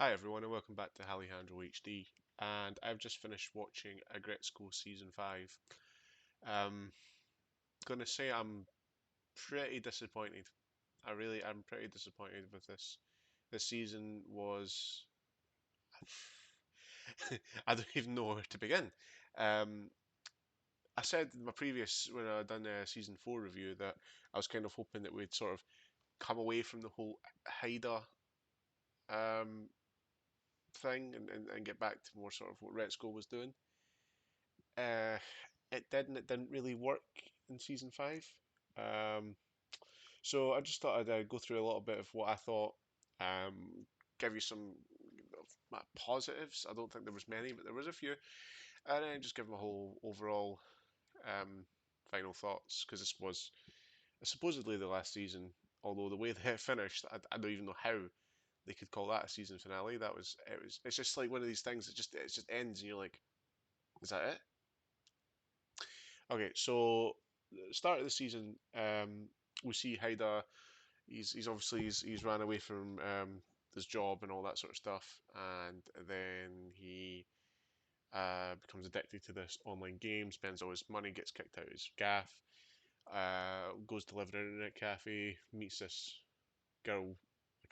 Hi everyone and welcome back to Alejandro HD. And I've just finished watching Aggretsuko season 5. Um, Gonna say I'm pretty disappointed. I'm pretty disappointed with this. This season was I don't even know where to begin. Um, I said in my previous when I done a season 4 review that I was kind of hoping that we'd sort of come away from the whole Haida um, thing and get back to more sort of what Retsuko was doing. Uh, it didn't. It didn't really work in season 5. Um, so I just thought I'd go through a little bit of what I thought. Give you some of my positives. I don't think there was many, but there was a few, and then just give my whole overall um, final thoughts because this was supposedly the last season. Although the way that it finished, I don't even know how they could call that a season finale. That was it. Was it's just like one of these things that just ends, and you're like, is that it? Okay, so start of the season, we see Haida. He's obviously he's ran away from his job and all that sort of stuff, and then he becomes addicted to this online game, spends all his money, gets kicked out of his gaff, goes to live in an internet cafe, meets this girl.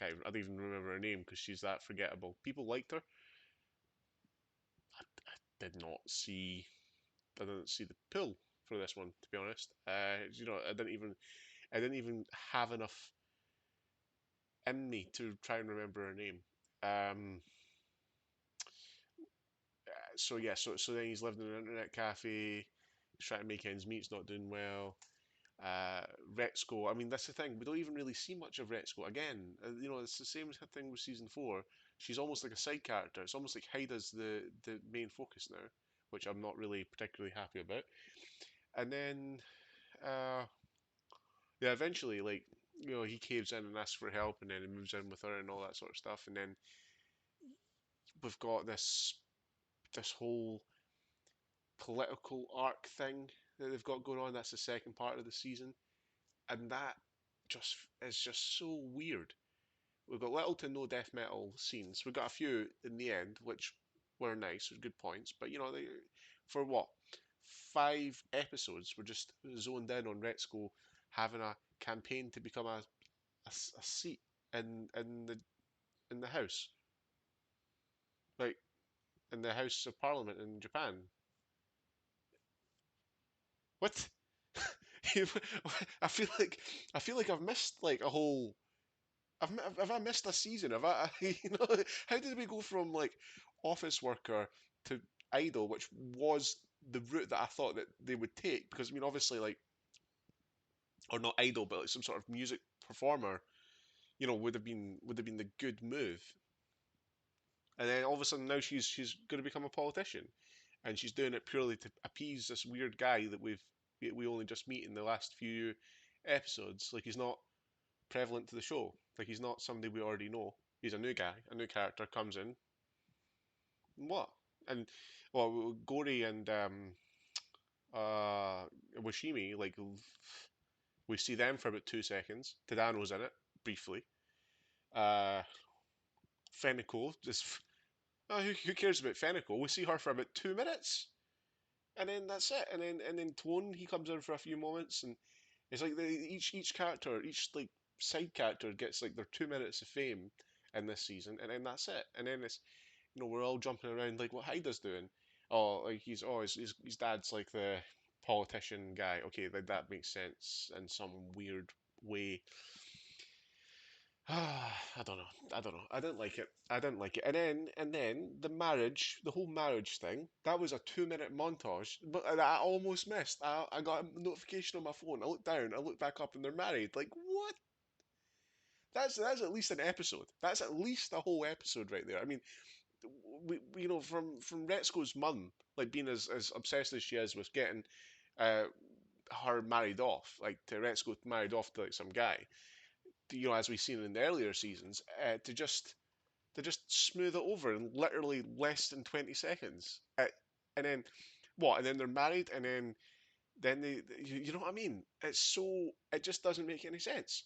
I don't even remember her name because she's that forgettable. People liked her. Did not see. I didn't see the pull for this one, to be honest. I didn't even have enough in me to try and remember her name. Um, so then he's lived in an internet cafe. He's trying to make ends meet. He's not doing well. Uh, Retsuko. I mean, that's the thing. We don't even really see much of Retsuko. Again, it's the same thing with season 4. She's almost like a side character. It's almost like Haida's the main focus now, which I'm not really particularly happy about. And then, uh, yeah, eventually, like he caves in and asks for help, and then he moves in with her and all that sort of stuff. And then we've got this whole political arc thing that they've got going on. That's the second part of the season, and that just is just so weird. We've got little to no death metal scenes. We've got a few in the end, which were nice, with good points. But for what 5 episodes, we're just zoned in on Retsuko having a campaign to become a seat in the house, like in the House of Parliament in Japan. What? I feel like I've missed like a whole. Have I missed a season? Have I? How did we go from like office worker to idol, which was the route that I thought that they would take? Because I mean, obviously, like, or not idol, but like some sort of music performer, would have been the good move. And then all of a sudden now she's going to become a politician, and she's doing it purely to appease this weird guy that we only just meet in the last few episodes. Like he's not prevalent to the show. Like he's not somebody we already know. He's a new guy, a new character comes in. What? And well, Gori and uh, Washimi, like we see them for about 2 seconds. Tadano's in it briefly. Uh, Feniko just who cares about Feniko? We see her for about 2 minutes, and then that's it. And then Tone he comes in for a few moments, and it's like each character, each like side character gets like their 2 minutes of fame in this season, and then that's it. And then it's we're all jumping around like what Haida's doing. Oh, like his dad's like the politician guy. Okay, that makes sense in some weird way. I don't know. I don't know. I didn't like it. I didn't like it. And then the whole marriage thing. That was a 2 minute montage, but I almost missed. I got a notification on my phone. I looked down. I looked back up, and they're married. Like what? That's at least an episode. That's at least a whole episode right there. I mean, from Retsuko's mum, like being as obsessed as she is with getting uh, her married off, like to Retsuko married off to like some guy, as we've seen in the earlier seasons, to just smooth it over in literally less than 20 seconds. And then what? And then they're married, and then you know what I mean? It just doesn't make any sense.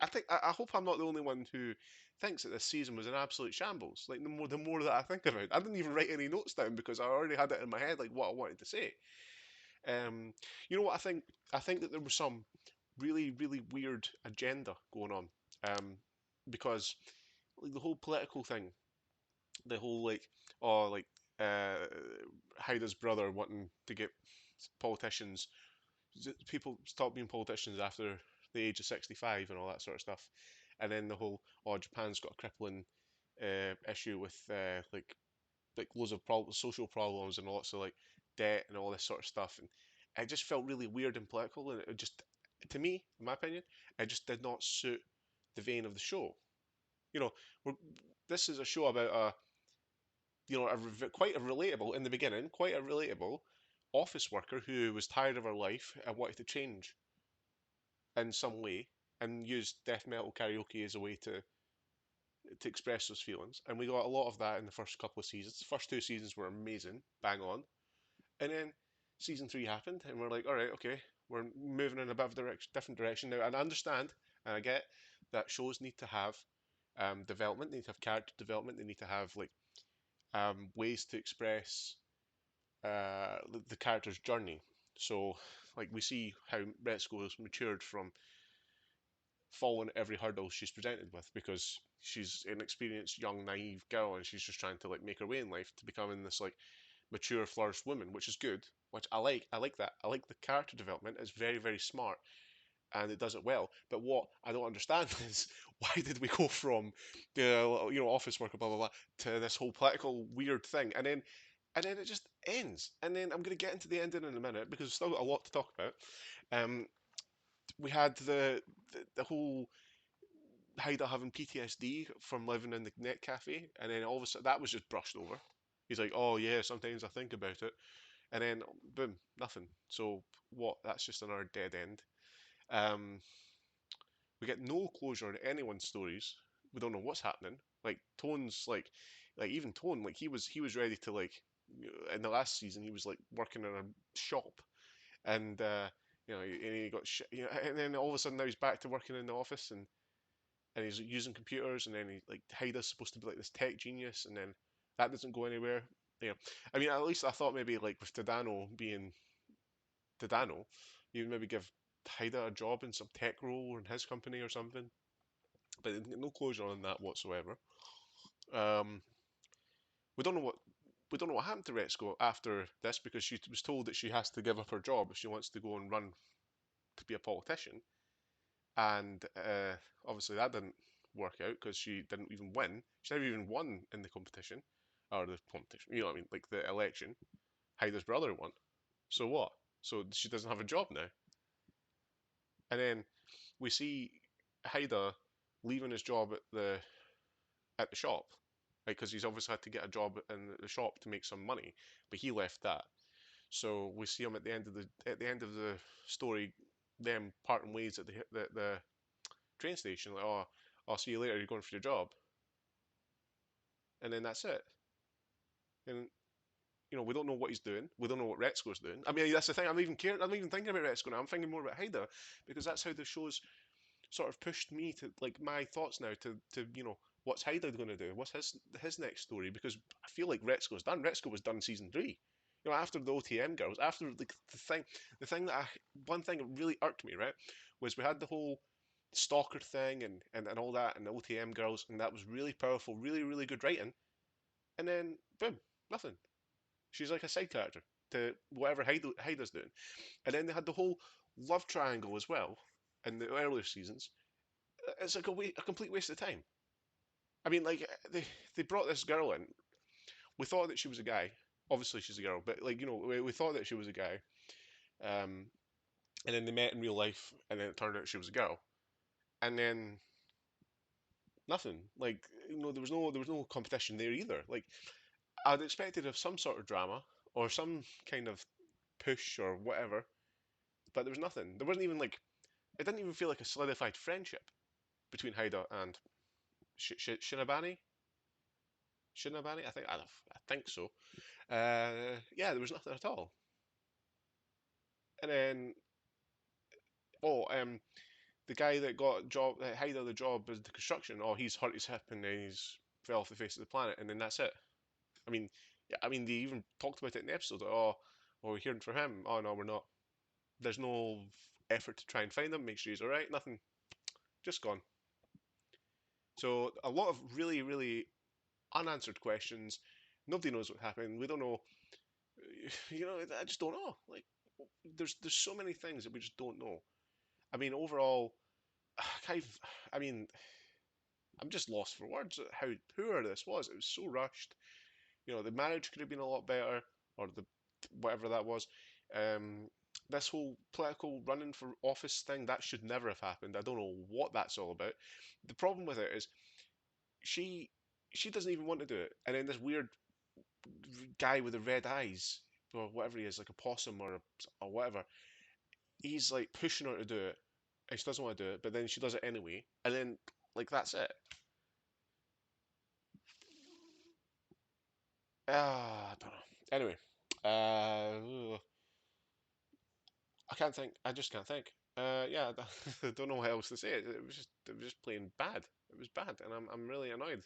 I hope I'm not the only one who thinks that this season was an absolute shambles. Like the more that I think of it, I didn't even write any notes down because I already had it in my head, like what I wanted to say. Um, you know what I think? I think that there was some really, really weird agenda going on. Because like the whole political thing, the whole like, oh, like uh, Haida's brother wanting to get politicians, people stop being politicians after the age of 65 and all that sort of stuff. And then the whole, oh, Japan's got a crippling issue with like loads of social problems and lots of like debt and all this sort of stuff. And it just felt really weird and political, and it just, to me, in my opinion, it just did not suit the vein of the show. You know, we're, this is a show about quite a relatable in the beginning, quite a relatable office worker who was tired of her life and wanted to change in some way and used death metal karaoke as a way to express those feelings. And we got a lot of that in the first couple of seasons. The first two seasons were amazing, bang on. And then season three happened, and we're like, all right, okay, we're moving in a bit of a different direction now. And I understand, and I get that shows need to have development, they need to have character development, they need to have like ways to express the character's journey. So, like, we see how Retsuko has matured from falling every hurdle she's presented with because she's an experienced, young, naive girl, and she's just trying to like make her way in life to becoming this like mature, flourished woman, which is good. Which I like. I like that. I like the character development. It's very, very smart, and it does it well. But what I don't understand is why did we go from the office worker blah blah blah to this whole political weird thing, and then it just ends. And then I'm going to get into the ending in a minute because we've still got a lot to talk about. Um, we had the whole Haida having PTSD from living in the net cafe, and then all of a sudden that was just brushed over. He's like, "Oh yeah, sometimes I think about it," and then boom, nothing. So what? That's just another dead end. Um, we get no closure on anyone's stories. We don't know what's happening. Like Tone's like even Tone, like he was ready to like in the last season he was like working in a shop, and and he got and then all of a sudden now he's back to working in the office, and he's using computers, and then he like Haida's supposed to be like this tech genius, and then that doesn't go anywhere. Yeah, I mean, at least I thought maybe like with Tadano being Tadano, you maybe give Haida a job in some tech role in his company or something, but no closure on that whatsoever. Um, we don't know what we don't know what happened to Retsuko after this because she was told that she has to give up her job if she wants to go and run to be a politician, and obviously that didn't work out because she didn't even win. She never even won in the competition, or the competition. You know what I mean? Like the election. Haida's brother won. So what? So she doesn't have a job now. And then we see Haida leaving his job at the shop, like because he's obviously had to get a job in the shop to make some money, but he left that. So we see him at the end of the story, them parting ways at the train station. Like, oh, I'll see you later. You're going for your job, and then that's it. And we don't know what he's doing. We don't know what Retsuko's doing. I mean, that's the thing. I'm even thinking about Retsuko now. I'm thinking more about Haida because that's how the show's sort of pushed me to like my thoughts now to what's Haida going to do? What's his next story? Because I feel like Retsuko's done. Retsuko was done season three. After the OTM girls, after the thing one thing that really irked me, right, was we had the whole stalker thing and all that and the OTM girls, and that was really powerful, really, really good writing. And then boom, nothing. She's like a side character to whatever Haida's doing. And then they had the whole love triangle as well in the earlier seasons. It's like a complete waste of time. I mean, like they brought this girl in. We thought that she was a guy. Obviously, she's a girl, but like we thought that she was a guy. Um, and then they met in real life, and then it turned out she was a girl. And then nothing. Like there was no competition there either. Like I'd expected of some sort of drama or some kind of push or whatever, but there was nothing. There wasn't even like it didn't even feel like a solidified friendship between Haida and Shinabani. Shinabani, I think so. Yeah, there was nothing at all. And then, oh, The guy that got job, that hired the job as the construction, oh, he's hurt his hip and then he's fell off the face of the planet, and then that's it. I mean, yeah, I mean, they even talked about it in the episode. Like, oh, we're hearing from him. Oh no, we're not. There's no effort to try and find him, make sure he's all right. Nothing, just gone. So a lot of really, really unanswered questions. Nobody knows what happened. We don't know. You know, I just don't know. Like, there's so many things that we just don't know. I mean, overall, kind of, I mean, I'm just lost for words at how poor this was. It was so rushed. You know, the marriage could have been a lot better, or the whatever that was. Um, this whole political running for office thing that should never have happened. I don't know what that's all about. The problem with it is she she doesn't even want to do it, and then this weird guy with the red eyes or whatever he is, like a possum or whatever, he's like pushing her to do it, and she doesn't want to do it, but then she does it anyway, and then like that's it. I don't know. Anyway, uh, I can't think. I just can't think. Yeah, I don't know what else to say. It was just plain bad. It was bad, and I'm really annoyed.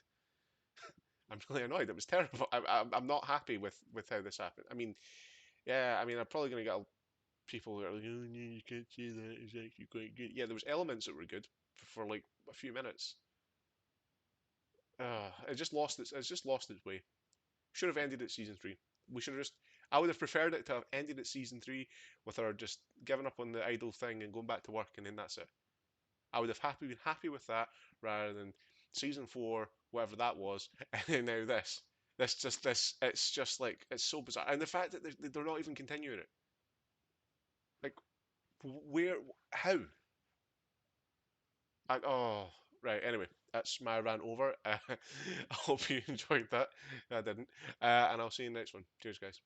I'm really annoyed. It was terrible. I'm not happy with how this happened. I mean, yeah, I mean, I'm probably gonna get people who are like, oh no, you can't say that. It's actually quite good. Yeah, there was elements that were good for like a few minutes. It just lost its. It's just lost its way. Should have ended at season three. We should have just. I would have preferred it to have ended at season three with her just giving up on the idol thing and going back to work, and then that's it. I would have been happy with that rather than season four, whatever that was, and then now this. This. It's just like it's so bizarre, and the fact that they're not even continuing it. Like where? How? Oh, right. Anyway, that's my rant over. I hope you enjoyed that. I didn't, and I'll see you in the next one. Cheers, guys.